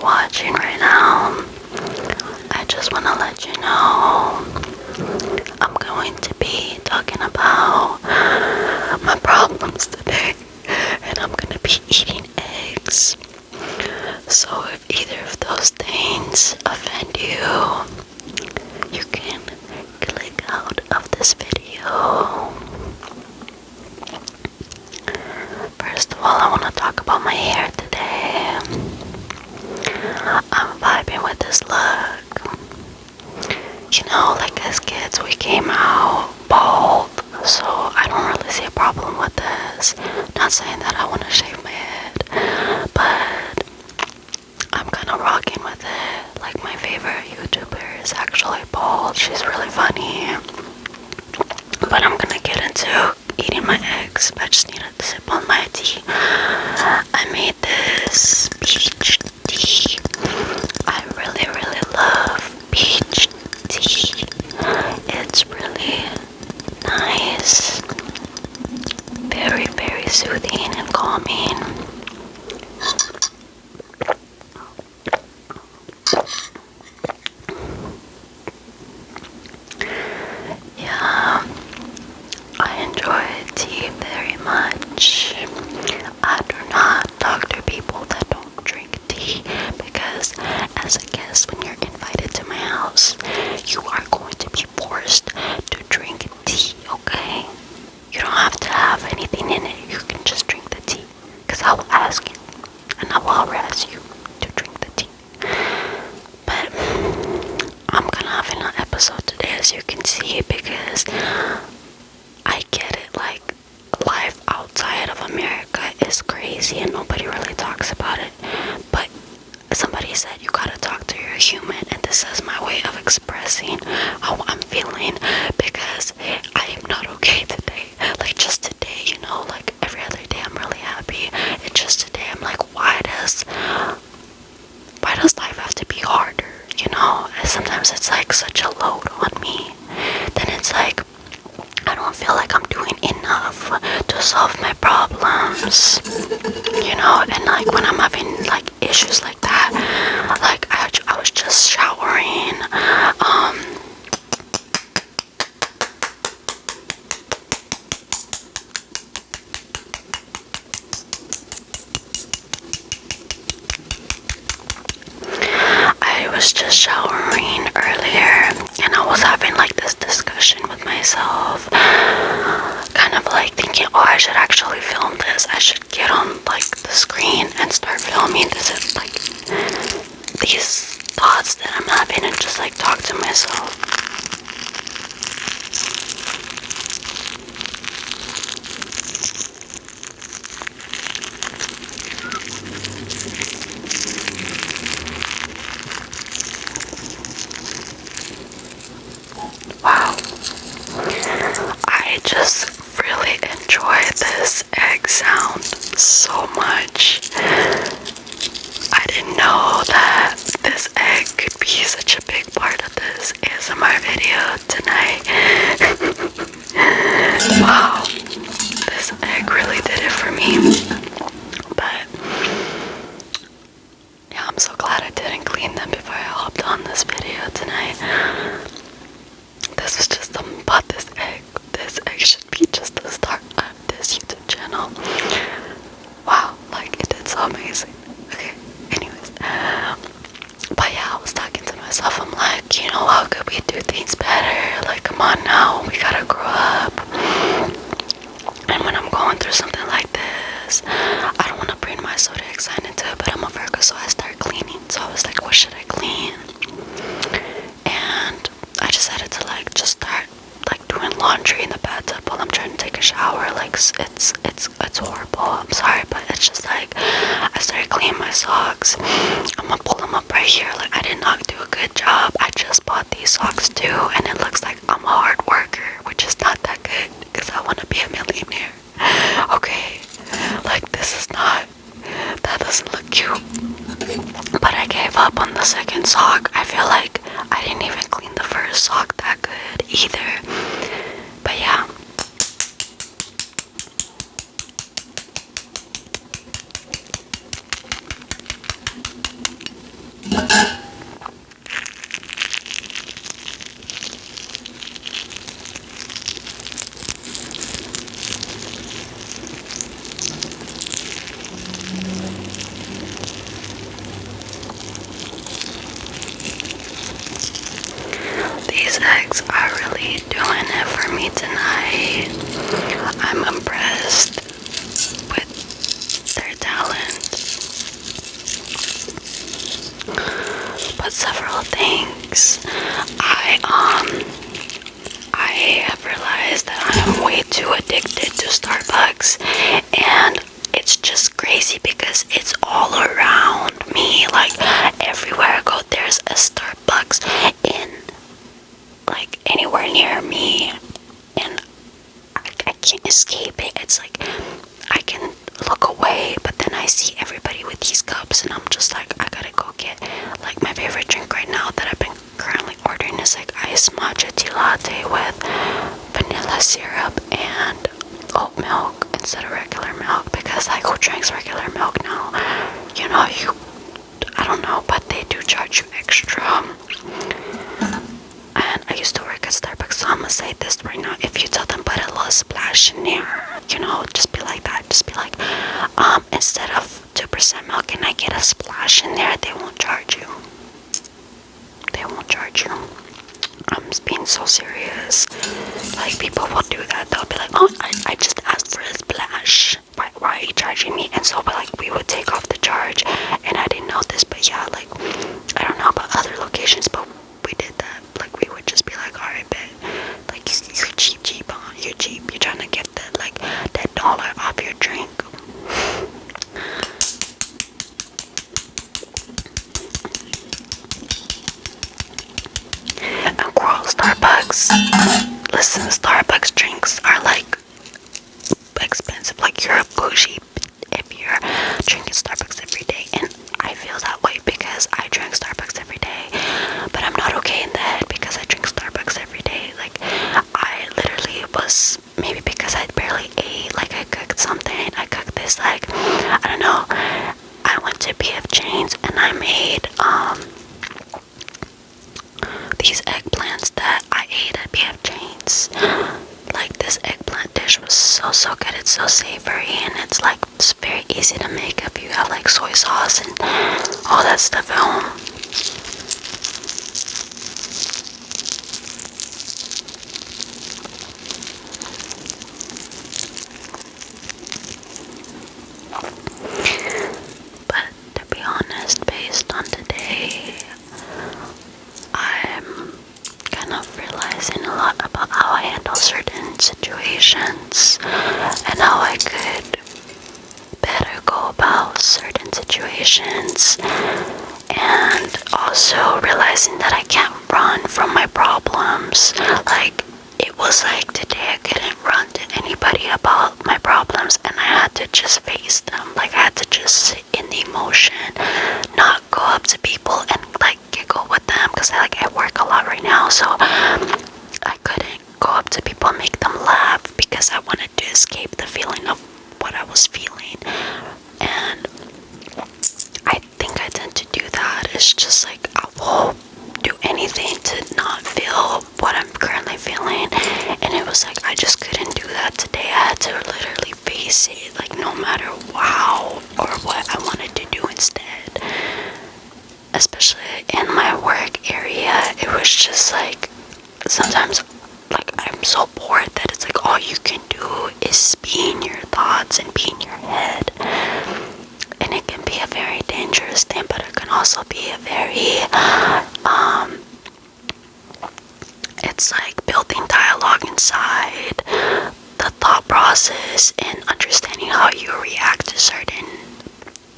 watching right now, I just want to let you know I'm going to be talking about my problems today, and I'm going to be eating eggs. So if either of those things offend you, you can click out of this video. First of all, I want to talk about my hair today. I'm vibing with this look. You know, like as kids we came out bald, so I don't really see a problem with this. Not saying that I want to shave my head, but I'm kind of rocking with it. Like my favorite YouTuber is actually bald. She's really funny. But I'm gonna get into eating my eggs, but I just need to sip on my tea. I made this peach tea. I really, really love peach tea. It's really nice. Very, very soothing and calming. Yeah, I enjoy tea very much. I do not talk to people that don't drink tea because as a guest, when you're invited to my house, you are going to be forced to drink tea, okay? You don't have to have anything in it. You can just drink the tea because I will ask you and I will harass you to drink the tea. But I'm gonna have an episode today, as you can see, because I get it, like life outside of America is crazy and nobody really talks about it, but somebody said you gotta talk to your human, and this is my way of expressing how I'm feeling, because I am not okay today. Like just today, you know, like every other day I'm really happy. It's just today I'm like, why does life have to be harder, you know? And sometimes it's like such a load on me. Then it's like I don't feel like I'm doing enough to solve my problems, you know? And like when I'm having like issues like that, like I was just showering, I was just showering earlier, and I was having like this discussion with myself, kind of like thinking, oh, I should actually film this. I should get on like the screen and start filming this, is like these thoughts that I'm having, and just like talk to myself. Wow, I just really enjoy this egg sound so much. I didn't know that this egg could be such a big part of this ASMR video tonight. Wow, this egg really did it for me. But yeah, I'm so glad I didn't clean them before I hopped on this video tonight. This was just something about this egg. This egg should be just the start of this YouTube channel. Wow, like it did so amazing. Okay, anyways. But yeah, I was talking to myself. I'm like, you know, how could we do things better? Like, come on now, we gotta grow up. And when I'm going through something like this, I don't want to bring my zodiac sign into it, but I'm a Virgo, so I start cleaning. So I was like, what should I clean? And I decided to like just start like doing laundry in the bathtub while I'm trying to take a shower. Like it's horrible. I'm sorry, but it's just like I started cleaning my socks. I'm gonna pull them up right here. Like I did not do a good job. I just bought these socks too, and it looks like I'm a hard worker, which is not that good because I want to be a millionaire. Okay, like this is not. That doesn't look cute. But I gave up on the second sock. I feel like I didn't even clean the first sock that good either. But yeah. I'm impressed with their talent. But several things. I have realized that I'm way too addicted to Starbucks, and it's just crazy because it's all around me. Like everywhere I go, there's a Starbucks in like anywhere near me, and I can't escape it. It's like I can look away, but then I see everybody with these cups, and I'm just like, I gotta go get like my favorite drink right now that I've been currently ordering is like iced matcha tea latte with vanilla syrup and oat milk instead of regular milk, because like who drinks regular milk now? You know, I don't know, but they do charge you extra. And I used to work at Starbucks, so I'm gonna say this right now. If you tell them put a little splash in there, you know, just be like that. Just be like, instead of 2% milk, can I get a splash in there? They won't charge you. They won't charge you. I'm being so serious. Like, people will do that. They'll be like, oh, I just asked for a splash. Why are you charging me? And so, but like, we would take off the charge. And I didn't know this, but yeah, like, I don't know about other locations, but we did that. Like, we would just be like, alright, bet. Like, you're cheap, huh? You're cheap. You're trying to get that, like, that dollar off your drink. And girl, Starbucks. Listen, Starbucks drinks are like expensive. Like, you're a bougie if you're drinking Starbucks every day. And I feel that way because I drink Starbucks every day. But I'm not okay in the head because I drink Starbucks every day. Like, I literally was, maybe because I barely ate. Like, I cooked something. I cooked this, like, I don't know. I went to PF Chang's and I made, these eggplants that I ate at PF Chang's. Like, this eggplant dish was so good. It's so savory, and it's like, it's very easy to make if you have like soy sauce and all that stuff at home. But to be honest, based on today, I'm kind of realizing a lot about how I handle certain situations and how I could better go about certain situations, and also realizing that I can't run from my problems. Like, it was like today I couldn't run to anybody about my problems, and I had to just face them. Like, I had to just sit in the emotion, not go up to people and like giggle with them, because I work a lot right now, so I couldn't go up to people and make them laugh because I wanted to escape the feeling of what I was feeling. And I think I tend to do that. It's just like I will do anything to not feel what I'm currently feeling, and it was like I just couldn't do that today. I had to literally face it, like, no matter how or what I wanted to do instead. Especially in my work area, it was just like sometimes, like, I'm so bored that it's like all you can do is be in your thoughts and be in your head. And it can be a very dangerous thing, but it can also be a very, it's like building dialogue inside the thought process and understanding how you react to certain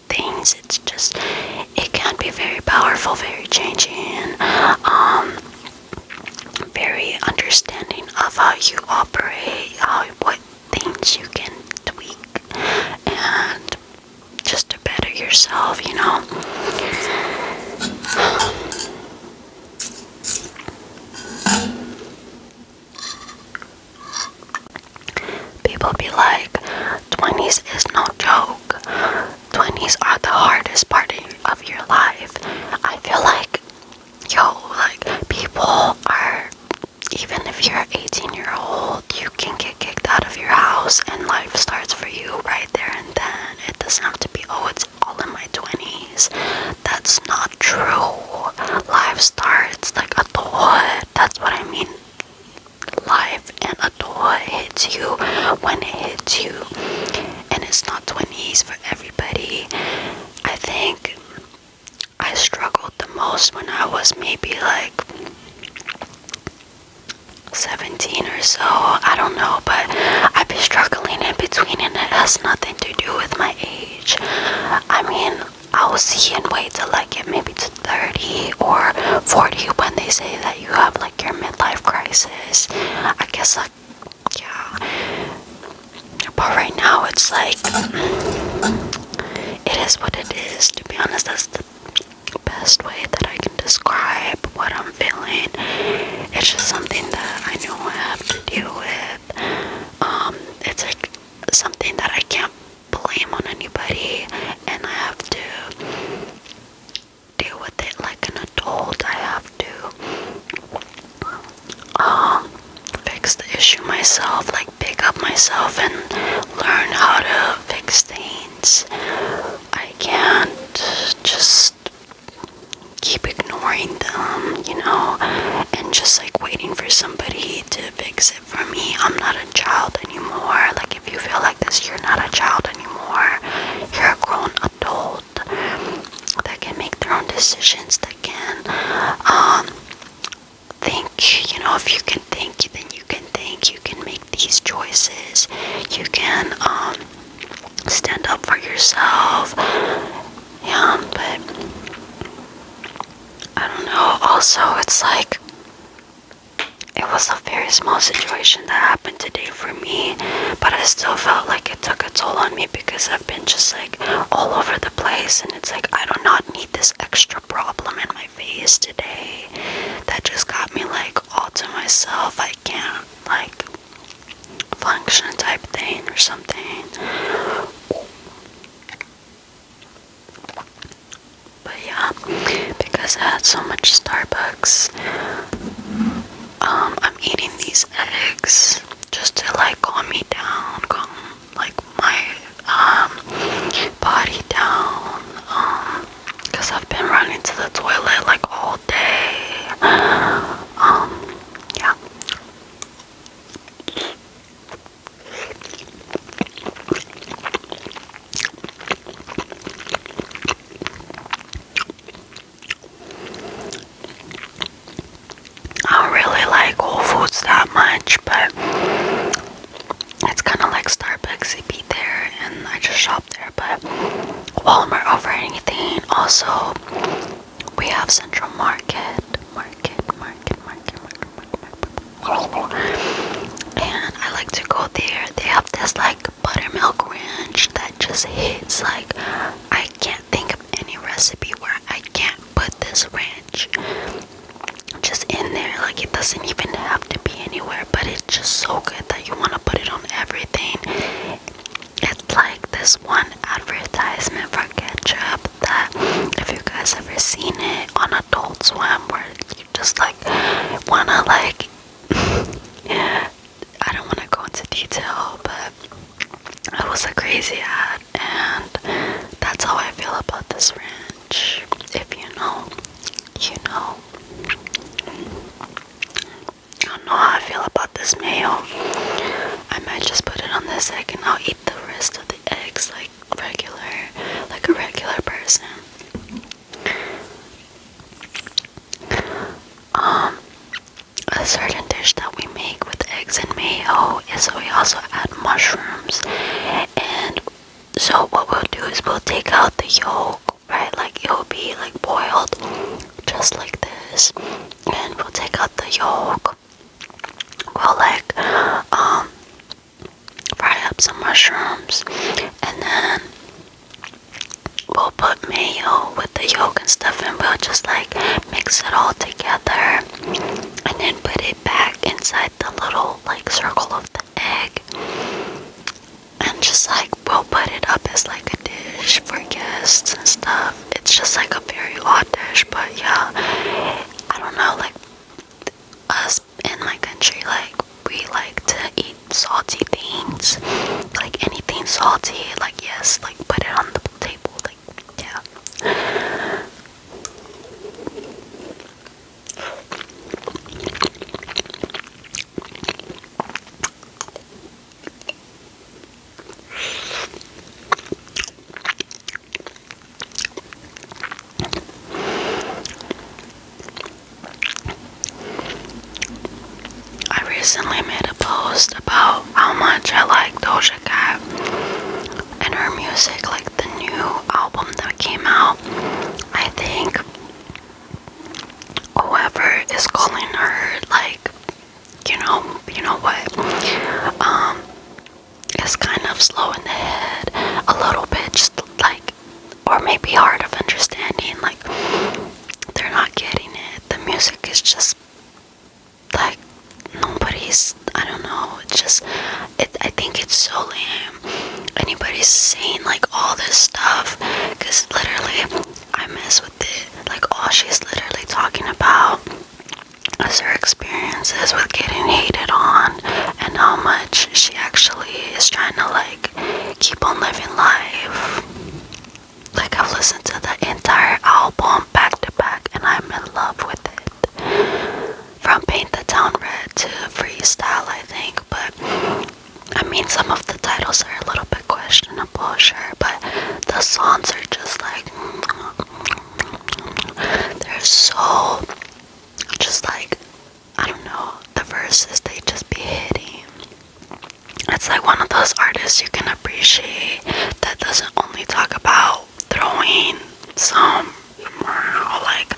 things. It's just, it can be very powerful, very changing, very understanding of how you operate, what things you can tweak, and just to better yourself, you know. People be like, 20s is no joke. 20s are the hardest part of your life. I feel like, like, people are, even if you're 18-year-old, you can get kicked out of your house and life starts for you right there and then. It doesn't have to be, oh, it's all in my 20s. That's not true. Life starts like adulthood. That's what I mean. Life and adulthood hit hits you when it hits you, and it's not 20s for everybody. I think I struggled the most when I was maybe like 17 or so. I don't know, but I've been struggling in between, and it has nothing to do with my age. I mean, I was seeing way to like get maybe to 30 or 40 when they say that you have like your midlife crisis. I guess like, yeah. But right now it's like, it is what it is. To be honest, that's the best way that I can describe what I'm feeling. It's just something that I know I have to deal with. It's like something that I can't blame on anybody, and I have to deal with it like an adult. I have to fix the issue myself, like pick up myself and learn how to fix things. I can't just keep ignoring them, you know, and just like waiting for somebody to fix it for me. I'm not a child anymore. Like, if you feel like this, you're not a child anymore. You're a grown adult that can make their own decisions, that can think. You know, if you can think, then you can think. You can make these choices. You can stand up for yourself. Yeah, but I don't know. Also, it's like, it was a very small situation that happened today for me, but I still felt like it took a toll on me because I've been just like all over the place, and it's like, I do not need this extra problem in my face today that just got me like all to myself. I can't like function type thing or something. But yeah, because I had so much Starbucks, I'm eating these eggs just to like calm me down, calm like my body down, because I've been running to the toilet like all day. Yeah. I don't really like Whole Foods that much, but it's kind of like Starbucks. It be there, and I just shop there. But Walmart over anything. Also, we have Central Market, and I like to go there. They have this like buttermilk ranch that just hits. Like, I can't think of any recipe where I can't put this ranch just in there. Like, it doesn't even have to be anywhere, but it's just so good that you want to put it on everything. It's like this one advertisement for ketchup that, if you guys ever seen it on Adult Swim, where you just like wanna like I don't want to go into detail, but it was a crazy ad, and that's how I feel about this ranch. If you know, you know. I don't know how I feel about this mayo. I might just put it on this egg, and I'll eat the rest of the eggs like a regular person. A certain dish that we make with eggs and mayo is we also add mushrooms. And so what we'll do is we'll take out the yolk, right? Like, it'll be like boiled just like this, and we'll take out the yolk. We'll like fry up some mushrooms, and then we'll put mayo with the yolk and stuff, and we'll just like mix it all together, and then put it back inside the little like circle of the egg, and just like we'll put it up as like a dish for guests and stuff. It's just like a very odd dish, but yeah, I don't know, like, us in my country, like, we like to eat salty things, like anything salty, like, yes, like put it on the table, like, yeah. is kind of slow in the head, a little bit, just like, or maybe hard of understanding. Like, they're not getting it. The music is just like nobody's. I don't know. It's just, I think it's so lame. Anybody's saying like all this stuff, because literally I mess with it. Like, all she's literally talking about is her experiences with getting hated on, and how much she actually is trying to like keep on living life. Like, I've listened to the entire album back to back, and I'm in love with it. From Paint the Town Red to Freestyle, I think. But I mean, some of the titles are a little bit questionable, sure, but the songs are just like, they're so, just like, I don't know, the verses, they just be hitting. It's like one of those artists you can appreciate that doesn't only talk about throwing some like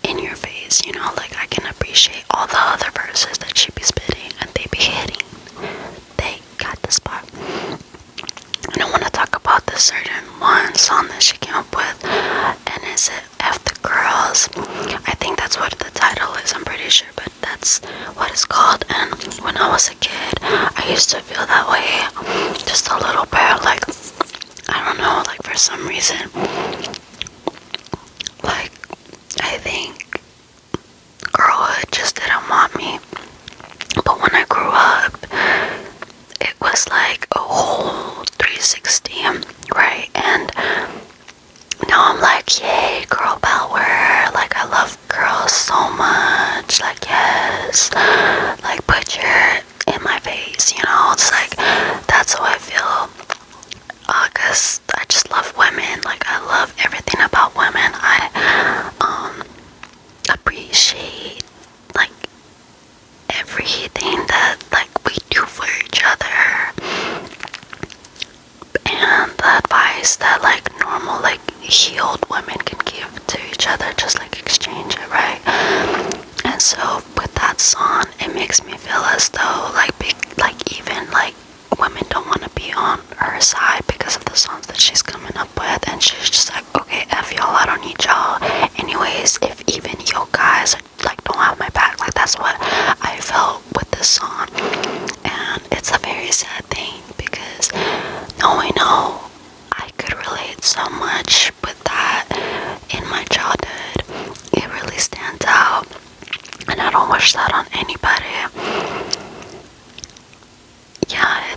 in your face, you know. Like, I can appreciate all the other verses that she be spitting, and they be hitting. They got the spot. And I want to talk about this certain one song that she came up with, and it's F the Girls. I think that's what the title is, I'm pretty sure, but that's what it's called. And when I was a kid, I used to feel that way, just a little bit. Like, I don't know, like, for some reason, like, I think girlhood just didn't want me. But when I grew up, it was like a whole 360, right? And now I'm like, yay, girl power. Like, I love girls so much. Like, yes, like, put your in my face, you know. It's like, that's how I feel. Cause I just love women. Like, I love everything about women. I appreciate like everything that like we do for each other, and the advice that like normal, like, healed women can give to each other, just like exchange it, right? And so with that song, it makes me feel as though like even like women don't want to be on her side because of the songs that she's coming up with, and she's just like, okay, F y'all, I don't need y'all anyways. If even yo guys like don't have my back, like, that's what I felt with this song. And it's a very sad thing, because knowing how I could relate so much with that in my childhood, it really stands out, and I don't wish that on anybody. Yeah,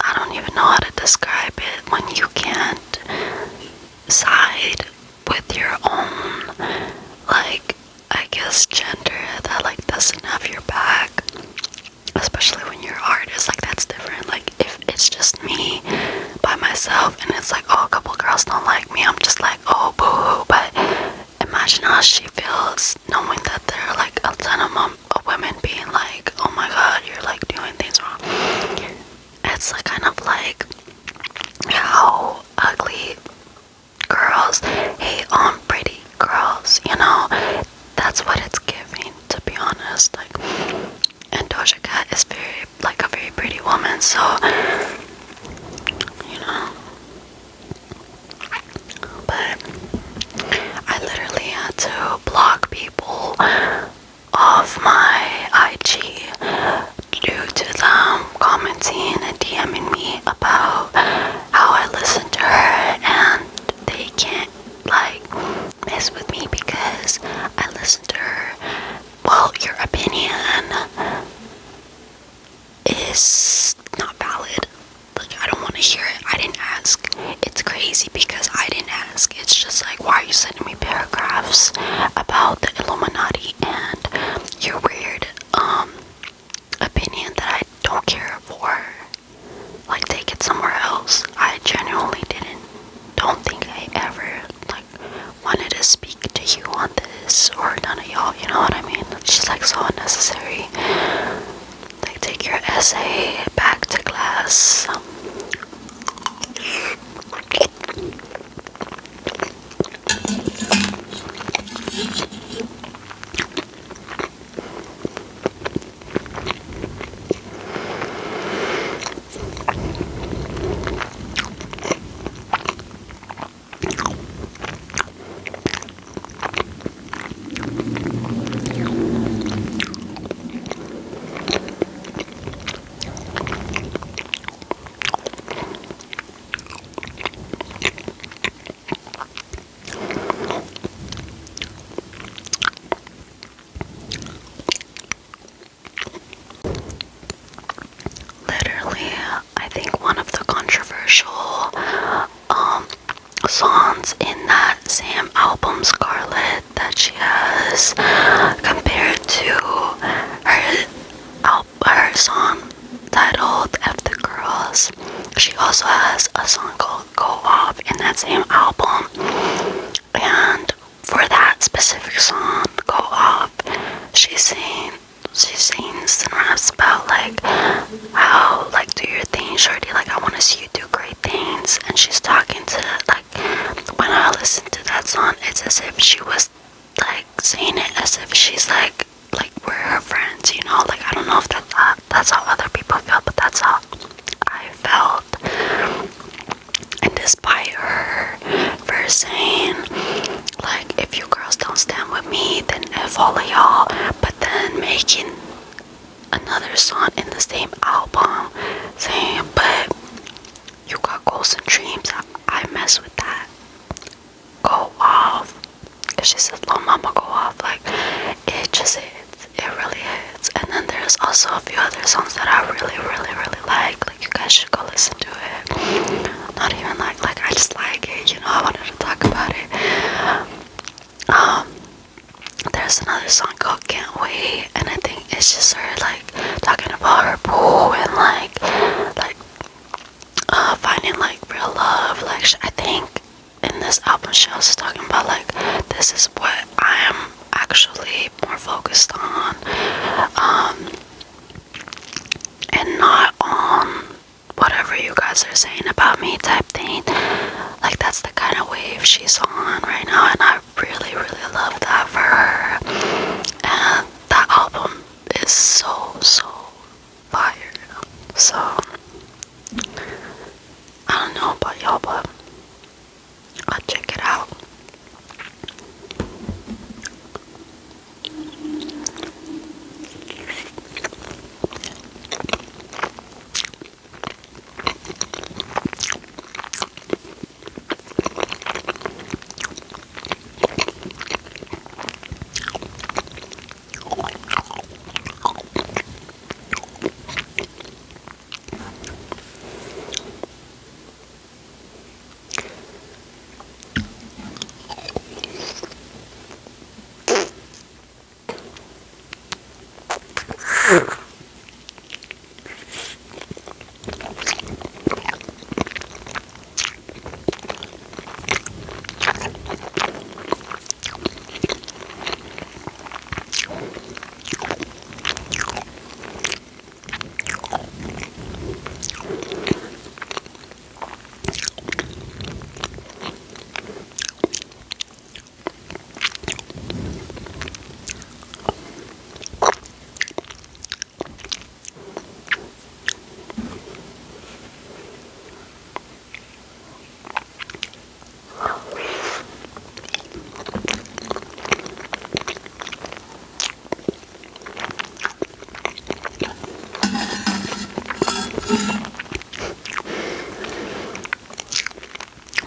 I don't even know how to describe it when you can't side with your own, like, I guess, gender that like doesn't have your back, especially when you're an artist. Like, that's different. Like, if it's just me by myself and it's like, oh, a couple girls don't like me, I'm just like, oh, boo-hoo. But imagine how she feels knowing that there are like a ton of women being like, oh my god, you're like doing things wrong. It's like kind of like how ugly girls hate on pretty girls, you know. That's what it's giving, to be honest. Like, and Doja Cat is very, like, a very pretty woman, so, you know. But I literally had to block people off my IG due to them commenting and DMing me about how I listen to her, and they can't like mess with me because I listen to her. Well, your opinion is not valid. Like, I don't want to hear it. I didn't ask. It's crazy because I didn't ask. It's just like, why are you sending me paragraphs about the Illuminati and your weird opinion that I don't care for? Like, take it somewhere else. I genuinely don't think I ever like wanted to speak to you on this, or none of y'all, you know what I mean? It's just like so unnecessary. Like, take your essay back to class. think one of the controversial songs in that same album, Scarlet, that she has, compared to her song titled F the Girls. She also has a song called Go Off in that same album, and for that specific song, Go Off, she sings and raps about like how, like, do your thing, shorty, like I want to see you do great things. And she's talking to, like, when I listen to that song, it's as if she was like saying it as if she's like we're her friends, you know. Like, I don't know if that's how other people feel, but that's how I felt. And despite her for saying like, if you girls don't stand with me, then F all of y'all, but then making another song in the same album saying, but you got goals and dreams, I mess with that. Go off. Cause she says, "Little mama, go off." Like, it just hits. It really hits. And then there's also a few other songs that I really, really, really like. Like, you guys should go listen to it. Not even like I just like it. You know, I wanted to talk about it. There's another song called Can't Wait, and I think it's just her like talking about her boo and like finding like real love. Like, I think in this album she was talking about like, this is what I am actually more focused on, and not on whatever you guys are saying about me type thing. Like, that's the kind of wave she's on right now, and I really, really love that for her. And that album is so fire. So I don't know about y'all, but I'll check it out.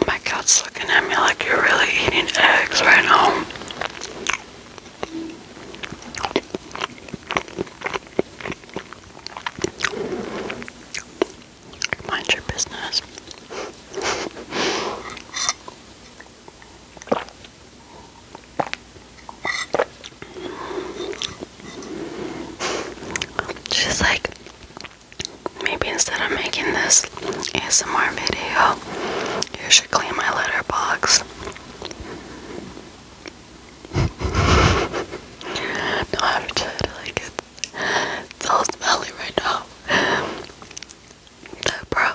My cat's looking at me like, you're really eating eggs right now. Mind your business. She's like, maybe instead of making this ASMR video, you should clean my letterbox. No, I'm trying to like it. It's all smelly right now. But bro,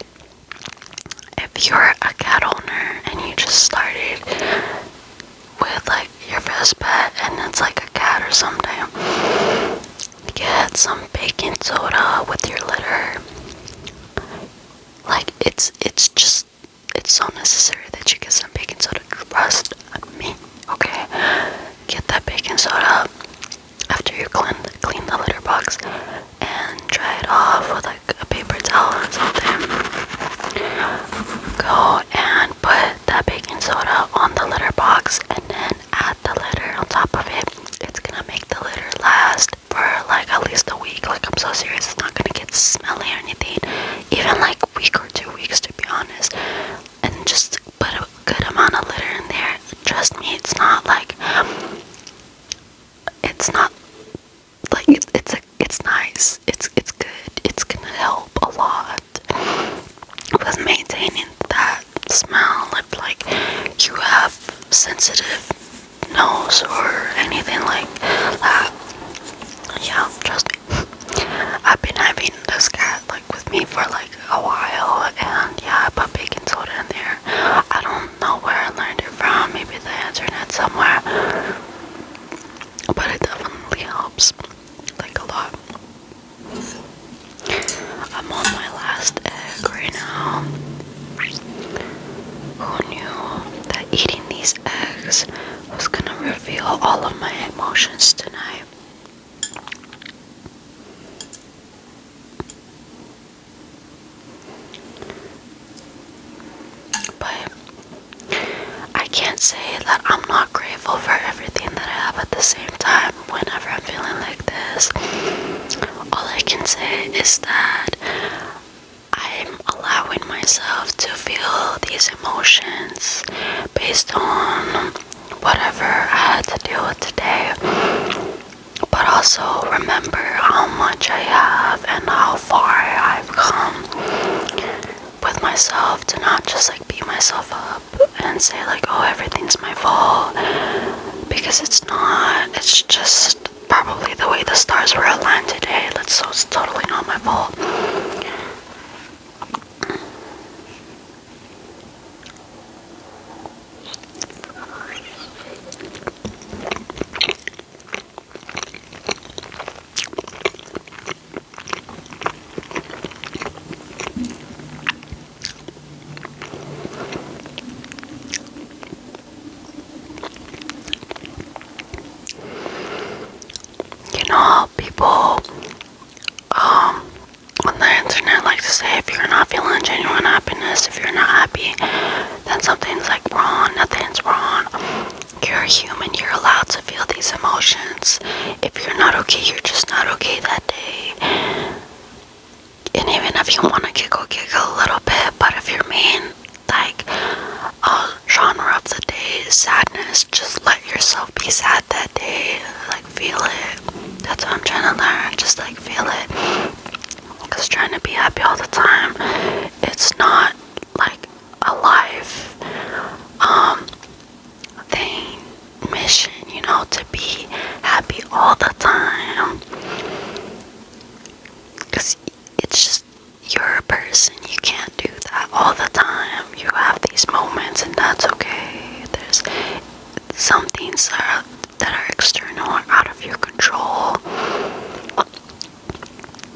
if you're a cat owner and you just started with like your first pet and it's like a cat or something, get some baking soda with your litter. Like, it's so necessary that you get some baking soda. maintaining that smell. If like you have sensitive nose or anything like that, yeah, trust me. I've been having this cat like with me for like a while, and yeah, I put baking soda in there. I don't know where I learned it from, maybe the internet somewhere, but it definitely helps, like a lot. I'm on my last egg right now. Who knew that eating these eggs was gonna reveal all of my emotions tonight? But I can't say that I'm not grateful for everything that I have at the same time whenever I'm feeling like this. All I can say is that I'm allowing myself to feel these emotions based on whatever I had to deal with today. But also remember how much I have and how far I've come with myself, to not just like beat myself up and say like, oh, everything's my fault, because it's not. It's just probably the way the stars were aligned today. So it's totally not my fault. You know how people on the internet like to say, if you're not feeling genuine happiness, if you're not happy, then something's like wrong. Nothing's wrong. You're human. You're allowed to feel these emotions. If you're not okay, you're just not okay that day. And even if you want to giggle a little bit, but if your main like genre of the day is sadness, just let yourself be sad that day. Like, feel it. That's what I'm trying to learn. Just like feel it. Because trying to be happy all the time, it's not like a life thing, mission, you know, to be happy all the time. Because it's just, you're a person. You can't do that all the time. You have these moments, and that's okay. There's some things that are external or out of your control.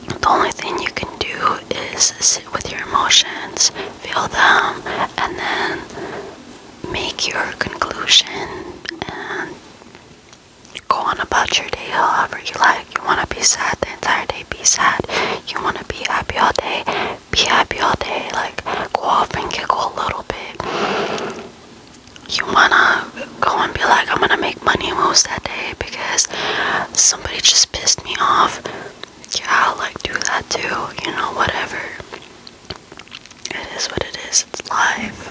The only thing you can do is sit with your emotions, feel them, and then make your conclusion and go on about your day however you like. You want to be sad the entire day, be sad. You want to be happy all day, be happy all day. Like, go off and giggle a little bit. You want to go and be like, I'm going to make money moves that day because somebody just pissed me off. Yeah, I'll like do that too. You know, whatever. It is what it is. It's life.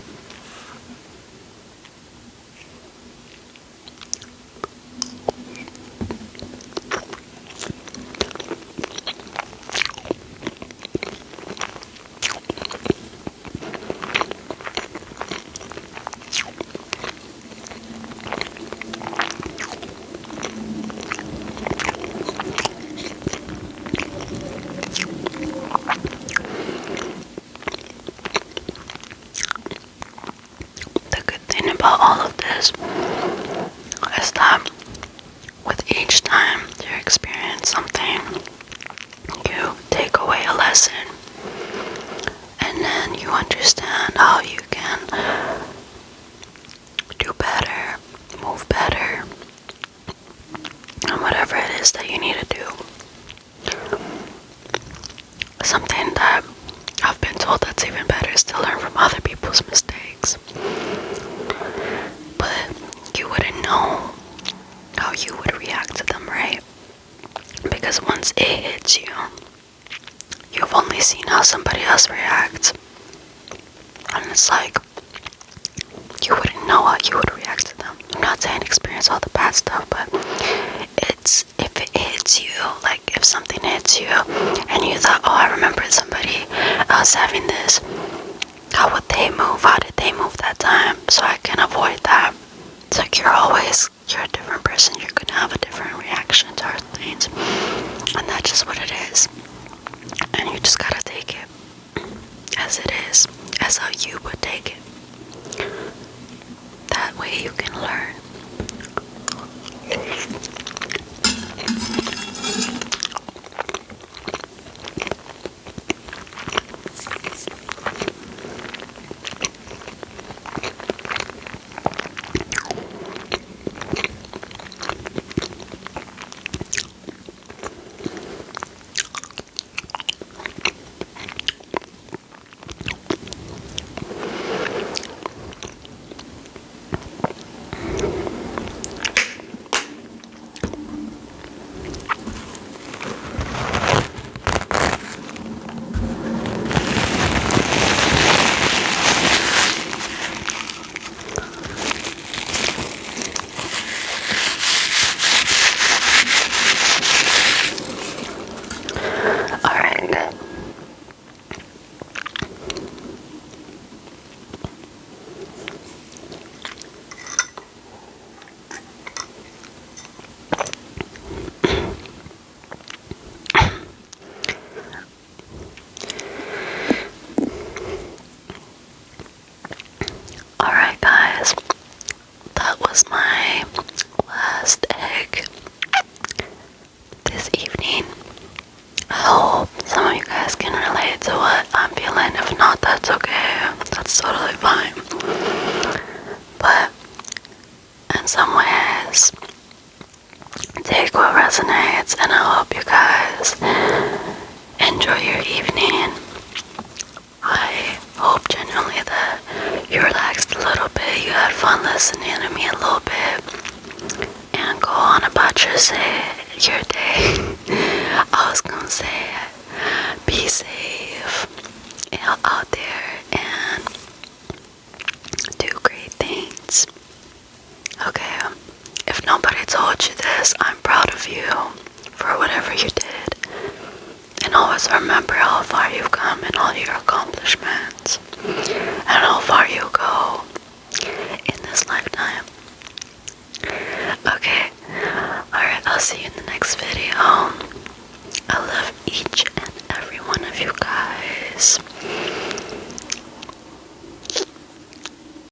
About all of this is that with each time you experience something, you take away a lesson, and then you understand how you can do better, move better, and whatever it is that you need to do. Something that I've been told that's even better is to learn from other people's mistakes. But you wouldn't know how you would react to them, right? Because once it hits you, you've only seen how somebody else reacts. And it's like, you wouldn't know how you would react to them. I'm not saying experience all the bad stuff, but it's, if it hits you, like if something hits you and you thought, oh, I remember somebody else having this, how would they move? How did they move that time? So I can avoid that. It's like you're a different person. You're gonna have a different reaction to things, and that's just what it is. And you just gotta take it as it is, as how you would take it. That way you can learn. Alright. Alright guys, that was my last egg this evening. I hope some of you guys can relate to what I'm feeling. If not, that's okay. That's totally fine. But in some ways, take what resonates, and I hope you guys enjoy your evening. I hope genuinely that you relaxed a little bit, you had fun listening to me a little bit, and go on about your day. I was gonna say, be safe out there and do great things. Okay, if nobody told you this, I'm proud of you for whatever you did. And always remember how far you've come and all your accomplishments and how far you go in this lifetime. Okay, alright, I'll see you in the next video.